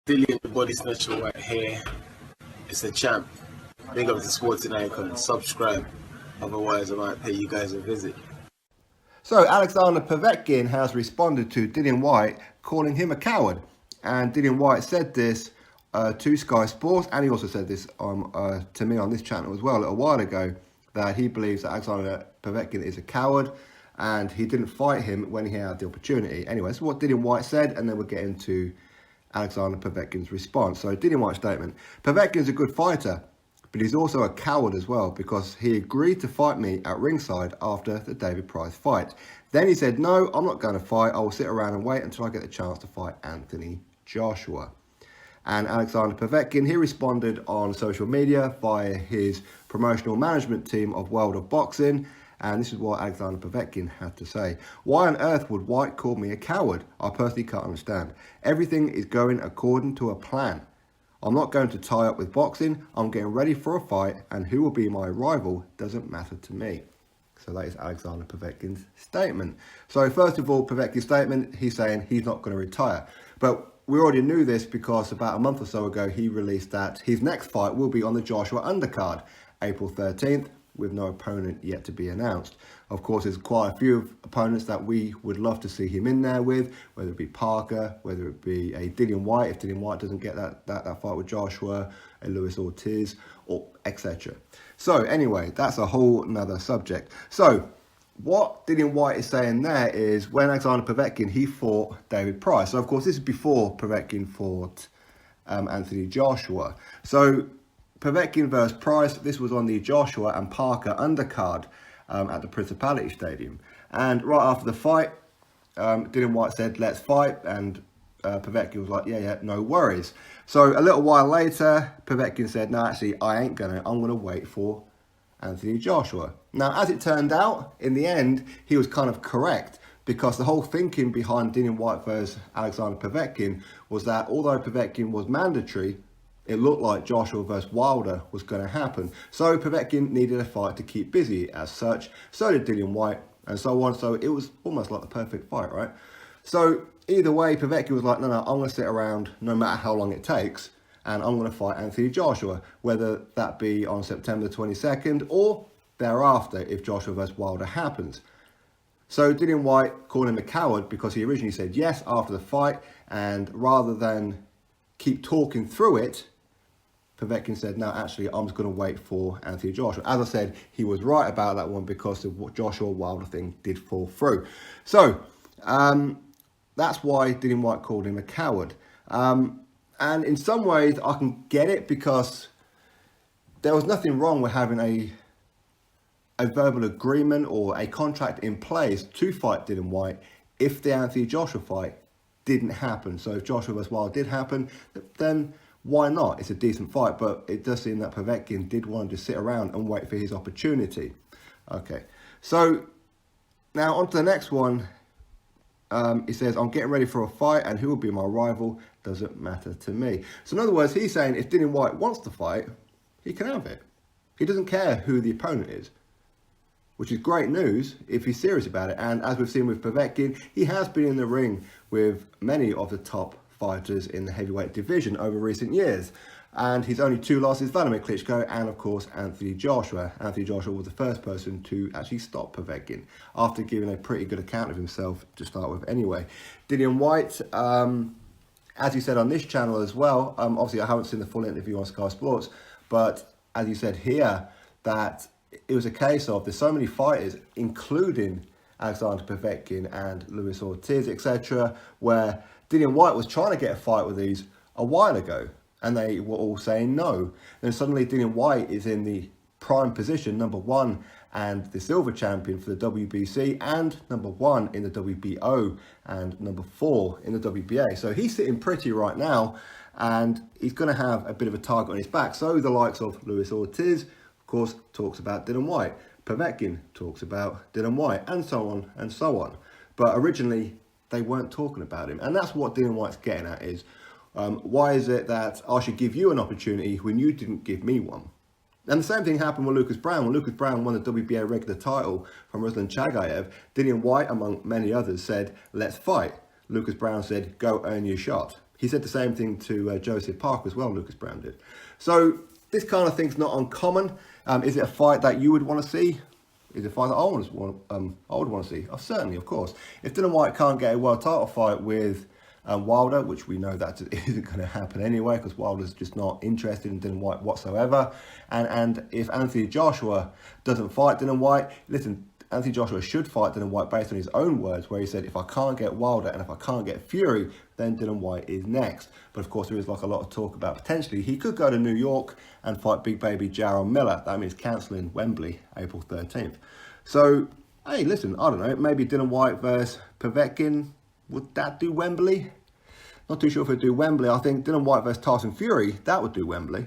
Dillian the Body Snatcher White here. It's a champ. Big up to Sporting Icon. Subscribe. Otherwise, I might pay you guys a visit. So Alexander Povetkin has responded to Dillain Whyte, calling him a coward. And Dillian Whyte said this to Sky Sports, and he also said this to me on this channel as well a little while ago, that he believes that Alexander Povetkin is a coward and he didn't fight him when he had the opportunity. Anyway, that's what Dillian Whyte said, and then we'll get into Alexander Povetkin's response. So Dillian Whyte's statement: Povetkin's a good fighter, but he's also a coward as well, because he agreed to fight me at ringside after the David Price fight. Then he said, no, I'm not going to fight. I will sit around and wait until I get the chance to fight Anthony Joshua. And Alexander Povetkin, he responded on social media via his promotional management team of World of Boxing. And this is what Alexander Povetkin had to say. Why on earth would Whyte call me a coward? I personally can't understand. Everything is going according to a plan. I'm not going to tie up with boxing. I'm getting ready for a fight, and who will be my rival doesn't matter to me. So that is Alexander Povetkin's statement. So first of all, Povetkin's statement, he's saying he's not going to retire. But we already knew this because about a month or so ago, he released that his next fight will be on the Joshua undercard, April 13th, with no opponent yet to be announced. Of course, there's quite a few opponents that we would love to see him in there with, whether it be Parker, whether it be a Dillian Whyte, if Dillian Whyte doesn't get that fight with Joshua, a Luis Ortiz, or etc. So anyway, that's a whole nother subject. So what Dillian Whyte is saying there is when Alexander Povetkin, he fought David Price. So of course, this is before Povetkin fought Anthony Joshua. So Povetkin versus Price, this was on the Joshua and Parker undercard at the Principality Stadium. And right after the fight, Dillian Whyte said, let's fight. And Povetkin was like, yeah, no worries. So a little while later, Povetkin said, no, actually, I'm going to wait for Anthony Joshua. Now, as it turned out, in the end, he was kind of correct, because the whole thinking behind Dillian Whyte versus Alexander Povetkin was that although Povetkin was mandatory, it looked like Joshua versus Wilder was going to happen. So Povetkin needed a fight to keep busy as such. So did Dillian Whyte and so on. So it was almost like the perfect fight, right? So either way, Povetkin was like, no, I'm going to sit around no matter how long it takes. And I'm going to fight Anthony Joshua, whether that be on September 22nd or thereafter if Joshua versus Wilder happens. So Dillian Whyte called him a coward because he originally said yes after the fight. And rather than keep talking through it, Povetkin said, no, actually, I'm just going to wait for Anthony Joshua. As I said, he was right about that one because the Joshua Wilder thing did fall through. So that's why Dillian Whyte called him a coward. And in some ways, I can get it, because there was nothing wrong with having a verbal agreement or a contract in place to fight Dillian Whyte if the Anthony Joshua fight didn't happen. So if Joshua vs. Wilder did happen, then why not? It's a decent fight, but it does seem that Povetkin did want to just sit around and wait for his opportunity. Okay, so now on to the next one. He says, I'm getting ready for a fight, and who will be my rival doesn't matter to me. So in other words, he's saying if Dillian Whyte wants to fight, he can have it. He doesn't care who the opponent is, which is great news if he's serious about it. And as we've seen with Povetkin, he has been in the ring with many of the top fighters in the heavyweight division over recent years. And his only two losses, Vladimir Klitschko and, of course, Anthony Joshua. Anthony Joshua was the first person to actually stop Povetkin after giving a pretty good account of himself to start with anyway. Dillian Whyte, as he said on this channel as well, obviously I haven't seen the full interview on Sky Sports, but as he said here, that it was a case of there's so many fighters, including Alexander Povetkin and Luis Ortiz, etc., where Dillian Whyte was trying to get a fight with these a while ago, and they were all saying no. Then suddenly Dillian Whyte is in the prime position, number one, and the silver champion for the WBC, and number one in the WBO, and number 4 in the WBA. So he's sitting pretty right now, and he's going to have a bit of a target on his back. So the likes of Luis Ortiz, of course, talks about Dillian Whyte. Povetkin talks about Dillian Whyte, and so on and so on. But originally, they weren't talking about him. And that's what Dillian Whyte's getting at is, why is it that I should give you an opportunity when you didn't give me one? And the same thing happened with Lucas Browne. When Lucas Browne won the WBA regular title from Ruslan Chagayev, Dillian Whyte, among many others, said, let's fight. Lucas Browne said, go earn your shot. He said the same thing to Joseph Parker as well, Lucas Brown did. So this kind of thing's not uncommon. Is it a fight that you would want to see? Is it a fight that I would want to see? Oh, certainly, of course. If Dillian Whyte can't get a world title fight with Wilder, which we know that isn't going to happen anyway, because Wilder's just not interested in Dillian Whyte whatsoever. And if Anthony Joshua doesn't fight Dillian Whyte, listen, Anthony Joshua should fight Dillian Whyte based on his own words, where he said, if I can't get Wilder and if I can't get Fury, then Dillian Whyte is next. But of course, there is like a lot of talk about potentially he could go to New York and fight big baby Jarrell Miller. That means cancelling Wembley, April 13th. So, hey, listen, I don't know, maybe Dillian Whyte versus Povetkin. Would that do Wembley? Not too sure if it'd do Wembley. I think Dillian Whyte versus Tyson Fury, that would do Wembley.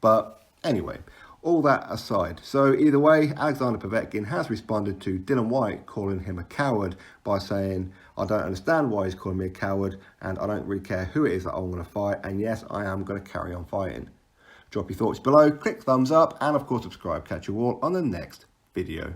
But anyway, all that aside. So either way, Alexander Povetkin has responded to Dillian Whyte calling him a coward by saying, I don't understand why he's calling me a coward, and I don't really care who it is that I'm going to fight, and yes, I am going to carry on fighting. Drop your thoughts below, click thumbs up, and of course subscribe. Catch you all on the next video.